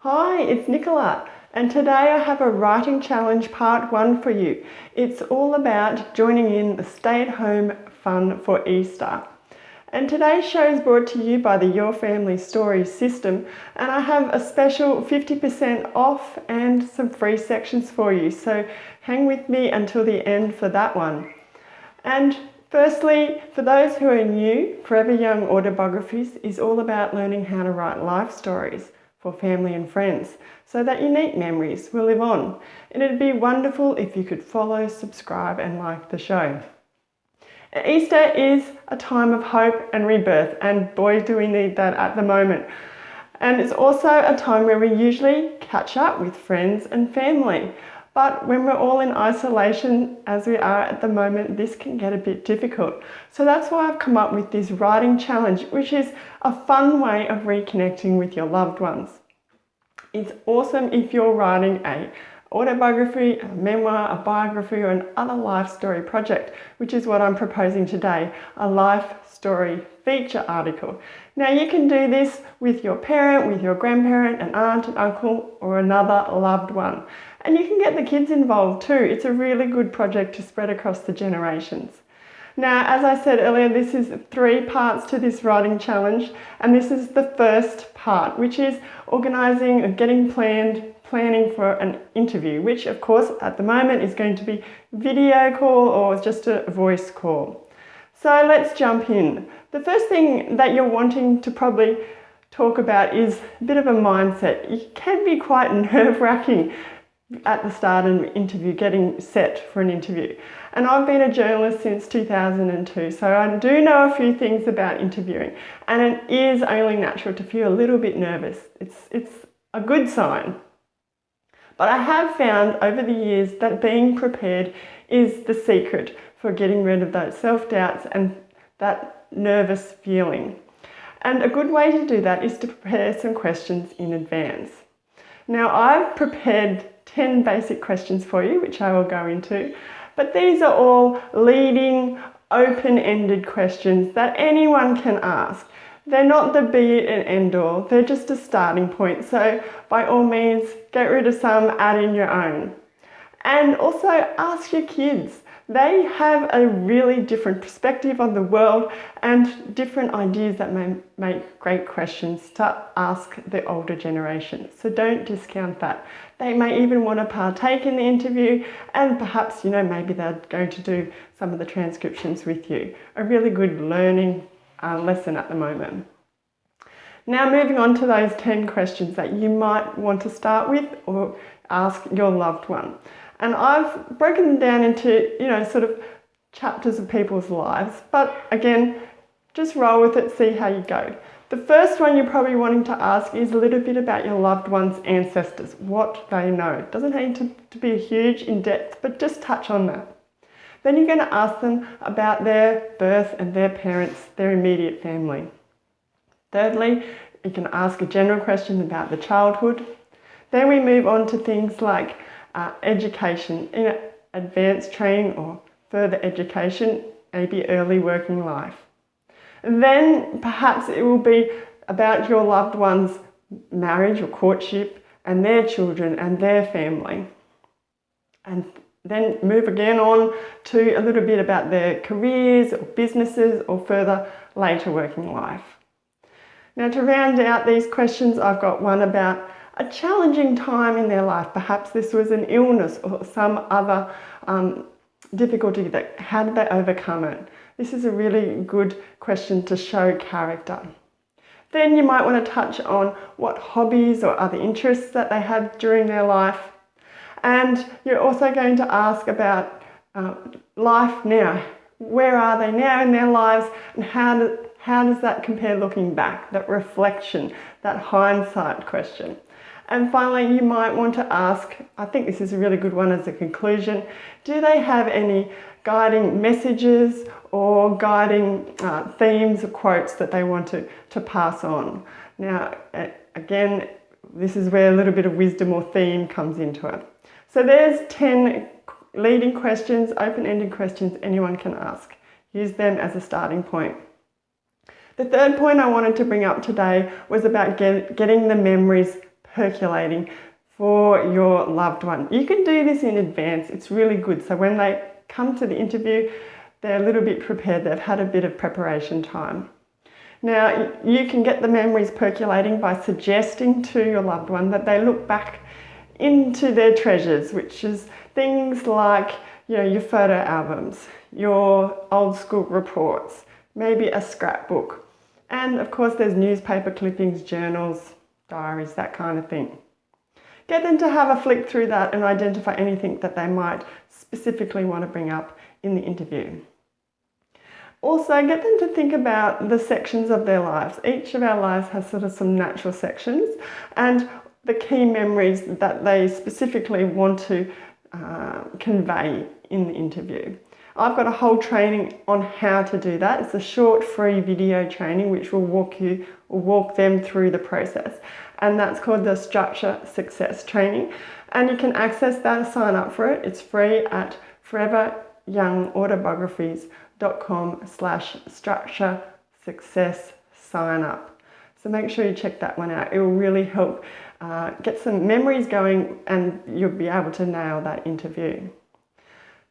Hi, it's Nicola, and today I have a writing challenge part 1 for you. It's all about joining in the stay-at-home fun for Easter. And today's show is brought to you by the Your Family Stories system, and I have a special 50% off and some free sections for you, so hang with me until the end for that one. And firstly, for those who are new, Forever Young Autobiographies is all about learning how to write life stories for family and friends so that unique memories will live on. And it'd be wonderful if you could follow, subscribe and like the show. Easter is a time of hope and rebirth, and boy do we need that at the moment. And it's also a time where we usually catch up with friends and family. But when we're all in isolation, as we are at the moment, this can get a bit difficult. So that's why I've come up with this writing challenge, which is a fun way of reconnecting with your loved ones. It's awesome if you're writing an autobiography, a memoir, a biography, or an other life story project, which is what I'm proposing today, a life story feature article. Now you can do this with your parent, with your grandparent, an aunt, an uncle, or another loved one. And you can get the kids involved too. It's a really good project to spread across the generations. Now, as I said earlier, this is 3 parts to this writing challenge, and this is the first part, which is organising and planning for an interview, which of course at the moment is going to be video call or just a voice call. So let's jump in. The first thing that you're wanting to probably talk about is a bit of a mindset. It can be quite nerve-wracking at the start of an interview, getting set for an interview. And I've been a journalist since 2002, so I do know a few things about interviewing, and it is only natural to feel a little bit nervous. It's a good sign. But I have found over the years that being prepared is the secret for getting rid of those self-doubts and that nervous feeling. And a good way to do that is to prepare some questions in advance. Now, I've prepared 10 basic questions for you, which I will go into, but these are all leading, open-ended questions that anyone can ask. They're not the be and end all, they're just a starting point, so by all means, get rid of some, add in your own. And also ask your kids. They have a really different perspective on the world and different ideas that may make great questions to ask the older generation. So don't discount that. They may even want to partake in the interview, and perhaps, maybe they're going to do some of the transcriptions with you. A really good learning lesson at the moment. Now moving on to those 10 questions that you might want to start with or ask your loved one. And I've broken them down into, sort of chapters of people's lives. But again, just roll with it, see how you go. The first one you're probably wanting to ask is a little bit about your loved one's ancestors, what they know. It doesn't need to be huge in depth, but just touch on that. Then you're going to ask them about their birth and their parents, their immediate family. Thirdly, you can ask a general question about the childhood. Then we move on to things like education, advanced training or further education, maybe early working life. And then perhaps it will be about your loved one's marriage or courtship and their children and their family. And then move again on to a little bit about their careers or businesses or further later working life. Now, to round out these questions, I've got one about a challenging time in their life. Perhaps this was an illness or some other difficulty. How did they overcome it? This is a really good question to show character. Then you might want to touch on what hobbies or other interests that they have during their life. And you're also going to ask about life now. Where are they now in their lives, and how does that compare looking back? That reflection, that hindsight question. And finally, you might want to ask, I think this is a really good one as a conclusion, do they have any guiding messages or guiding themes or quotes that they want to pass on? Now, again, this is where a little bit of wisdom or theme comes into it. So there's 10 leading questions, open-ended questions anyone can ask. Use them as a starting point. The third point I wanted to bring up today was about getting the memories percolating for your loved one. You can do this in advance. It's really good. So when they come to the interview, they're a little bit prepared. They've had a bit of preparation time. Now, you can get the memories percolating by suggesting to your loved one that they look back into their treasures, which is things like, your photo albums, your old school reports, maybe a scrapbook. And of course, there's newspaper clippings, journals, diaries, that kind of thing. Get them to have a flick through that and identify anything that they might specifically want to bring up in the interview. Also, get them to think about the sections of their lives. Each of our lives has sort of some natural sections and the key memories that they specifically want to convey in the interview. I've got a whole training on how to do that. It's a short free video training which will walk them through the process, and that's called the Structure Success Training, and you can access that, sign up for it. It's free at foreveryoungautobiographies.com/structure success sign up. So make sure you check that one out. It will really help get some memories going and you'll be able to nail that interview.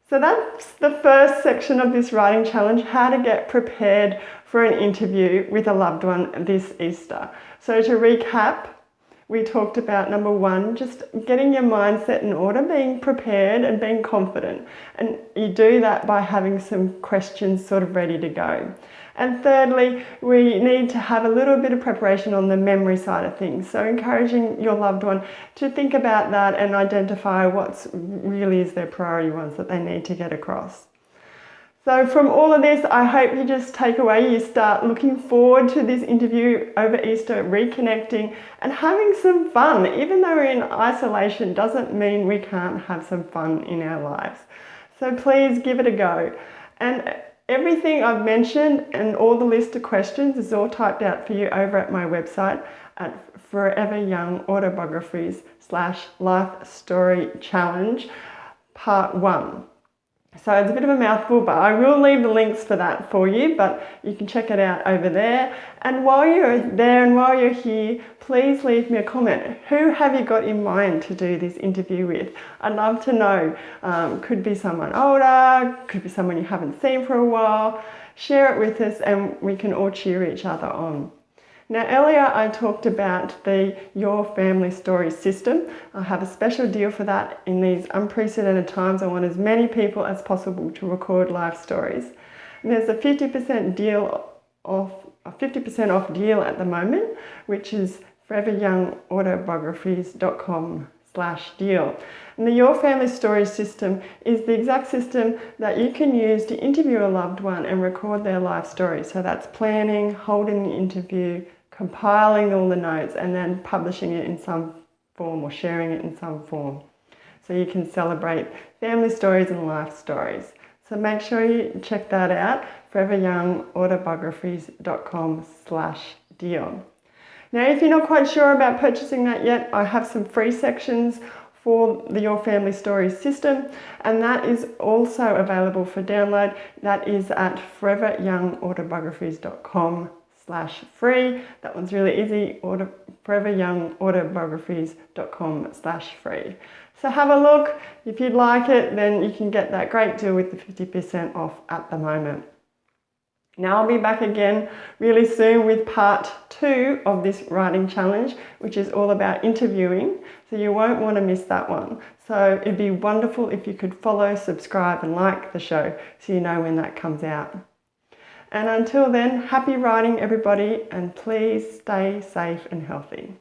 So that's the first section of this writing challenge, how to get prepared for an interview with a loved one this Easter. So to recap, we talked about number 1, just getting your mindset in order, being prepared and being confident. And you do that by having some questions sort of ready to go. And thirdly, we need to have a little bit of preparation on the memory side of things. So encouraging your loved one to think about that and identify what's really is their priority ones that they need to get across. So from all of this, I hope you just take away, you start looking forward to this interview over Easter, reconnecting and having some fun. Even though we're in isolation, doesn't mean we can't have some fun in our lives. So please give it a go. And everything I've mentioned and all the list of questions is all typed out for you over at my website at Forever Young Autobiographies/Life Story Challenge Part 1. So it's a bit of a mouthful, but I will leave the links for that for you, but you can check it out over there. And while you're there and while you're here, please leave me a comment. Who have you got in mind to do this interview with? I'd love to know. Could be someone older, could be someone you haven't seen for a while. Share it with us and we can all cheer each other on. Now, earlier I talked about the Your Family Story system. I have a special deal for that. In these unprecedented times, I want as many people as possible to record life stories. And there's a 50% off deal at the moment, which is foreveryoungautobiographies.com/deal. And the Your Family Story system is the exact system that you can use to interview a loved one and record their life story. So that's planning, holding the interview, compiling all the notes, and then publishing it in some form or sharing it in some form. So you can celebrate family stories and life stories. So make sure you check that out, foreveryoungautobiographies.com/deal. Now, if you're not quite sure about purchasing that yet, I have some free sections for the Your Family Stories system, and that is also available for download. That is at foreveryoungautobiographies.com/free. That one's really easy, foreveryoungautobiographies.com/free. So have a look. If you'd like it, then you can get that great deal with the 50% off at the moment. Now I'll be back again really soon with part 2 of this writing challenge, which is all about interviewing. So you won't want to miss that one. So it'd be wonderful if you could follow, subscribe and like the show so you know when that comes out. And until then, happy writing everybody, and please stay safe and healthy.